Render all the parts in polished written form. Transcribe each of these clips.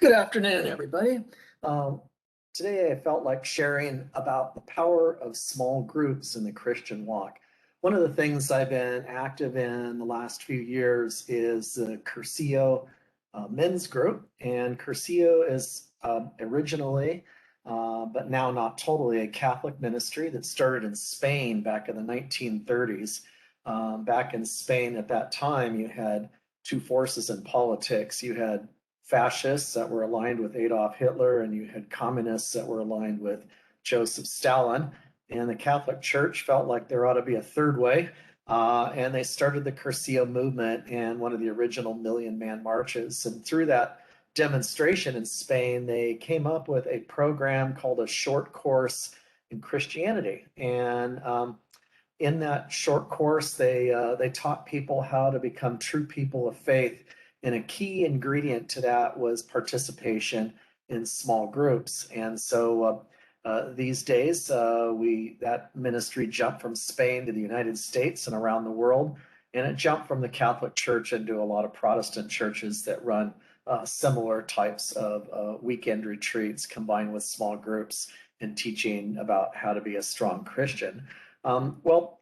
Good afternoon, everybody. Um, Today I felt like sharing about the power of small groups in the Christian walk. One of the things I've been active in the last few years is the Curcio men's group. And Curcio is originally, but now not totally, a Catholic ministry that started in Spain back in the 1930s. Back in Spain at that time, you had two forces in politics. You had fascists that were aligned with Adolf Hitler, and you had communists that were aligned with Joseph Stalin. And the Catholic Church felt like there ought to be a third way. And they started the Curcio movement and one of the original Million Man Marches. And through that demonstration in Spain, they came up with a program called a short course in Christianity. And in that short course, they taught people how to become true people of faith, and a key ingredient to that was participation in small groups. And so these days, that ministry jumped from Spain to the United States and around the world, and it jumped from the Catholic Church into a lot of Protestant churches that run similar types of weekend retreats combined with small groups and teaching about how to be a strong Christian. Well,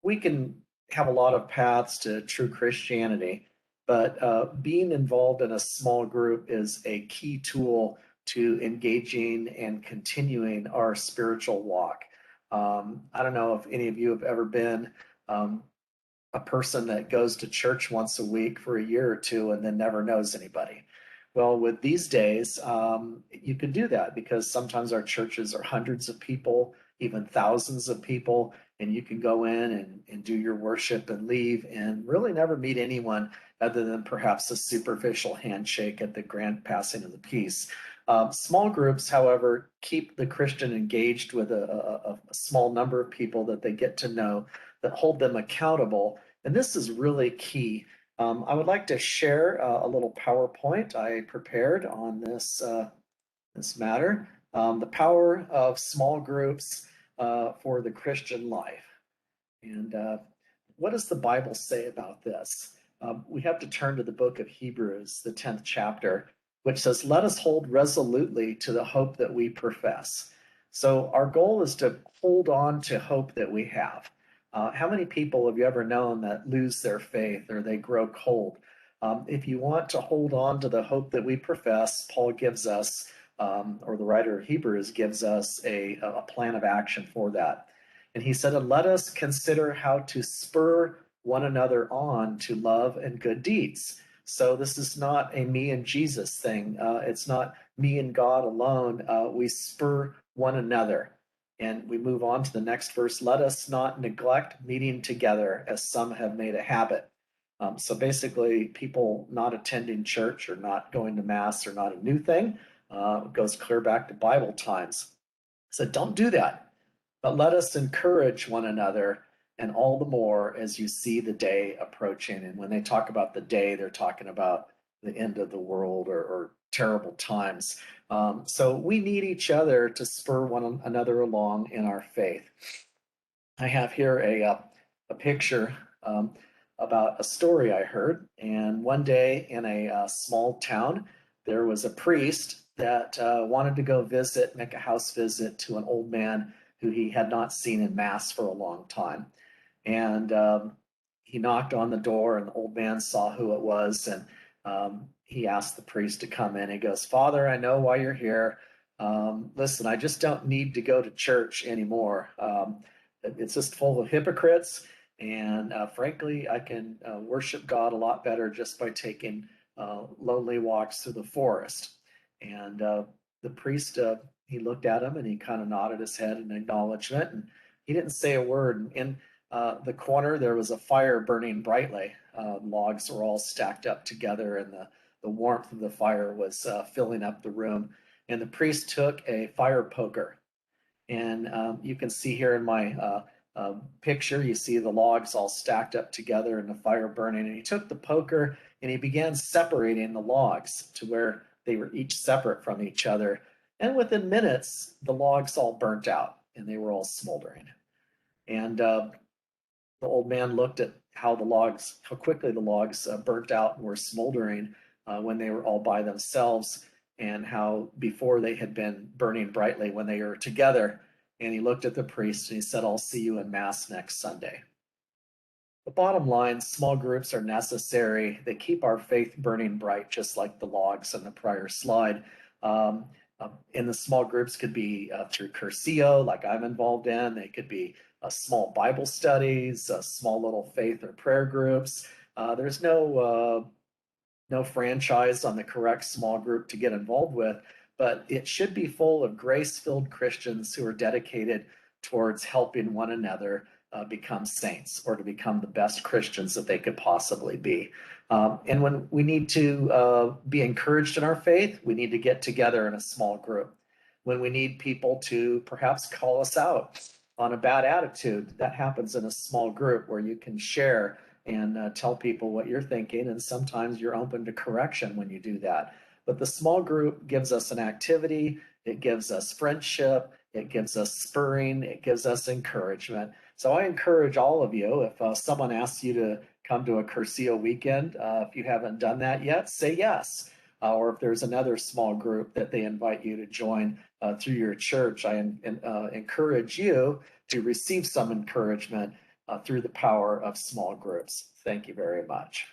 we can have a lot of paths to true Christianity, but being involved in a small group is a key tool to engaging and continuing our spiritual walk. I don't know if any of you have ever been a person that goes to church once a week for a year or two and then never knows anybody. Well, with these days, you can do that because sometimes our churches are hundreds of people, even thousands of people, and you can go in and do your worship and leave and really never meet anyone other than perhaps a superficial handshake at the grand passing of the peace. Small groups, however, keep the Christian engaged with a small number of people that they get to know, that hold them accountable. And this is really key. I would like to share a little PowerPoint I prepared on this matter. The power of small groups for the Christian life. And what does the Bible say about this? We have to turn to the book of Hebrews, the 10th chapter, which says, "Let us hold resolutely to the hope that we profess." So our goal is to hold on to hope that we have. How many people have you ever known that lose their faith or they grow cold? If you want to hold on to the hope that we profess, Paul gives us, or the writer of Hebrews gives us a plan of action for that. And he said, "And let us consider how to spur one another on to love and good deeds." So this is not a me and Jesus thing. It's not me and God alone. We spur one another. And we move on to the next verse. "Let us not neglect meeting together as some have made a habit." So basically, people not attending church or not going to mass are not a new thing. It goes clear back to Bible times. So don't do that. But let us encourage one another, and all the more as you see the day approaching. And when they talk about the day, they're talking about the end of the world or terrible times. So we need each other to spur one another along in our faith. I have here a picture about a story I heard. And one day in a small town, there was a priest that wanted to go visit, make a house visit to an old man who he had not seen in mass for a long time. And he knocked on the door, and the old man saw who it was, and he asked the priest to come in. He goes, "Father, I know why you're here. Listen, I just don't need to go to church anymore. It's just full of hypocrites, and frankly, I can worship God a lot better just by taking lonely walks through the forest." And the priest, he looked at him and he kind of nodded his head in acknowledgement, and he didn't say a word. In the corner, there was a fire burning brightly. Logs were all stacked up together, and the warmth of the fire was filling up the room. And the priest took a fire poker. And you can see here in my picture, you see the logs all stacked up together and the fire burning. And he took the poker and he began separating the logs to where they were each separate from each other. And within minutes, the logs all burnt out and they were all smoldering. And the old man looked at how quickly the logs burnt out and were smoldering when they were all by themselves. and how before they had been burning brightly when they were together. And he looked at the priest and he said, "I'll see you in Mass next Sunday." The bottom line, small groups are necessary. They keep our faith burning bright, just like the logs in the prior slide. Um, and the small groups could be through Curcio, like I'm involved in. They could be small Bible studies, small little faith or prayer groups. There's no franchise on the correct small group to get involved with, but it should be full of grace-filled Christians who are dedicated towards helping one another become saints or to become the best Christians that they could possibly be. And when we need to be encouraged in our faith, we need to get together in a small group. When we need people to perhaps call us out on a bad attitude, that happens in a small group where you can share and tell people what you're thinking. And sometimes you're open to correction when you do that. But the small group gives us an activity, it gives us friendship, it gives us spurring, it gives us encouragement. So I encourage all of you, if someone asks you to come to a Curcio weekend, if you haven't done that yet, say yes. Or if there's another small group that they invite you to join through your church, I encourage you to receive some encouragement through the power of small groups. Thank you very much.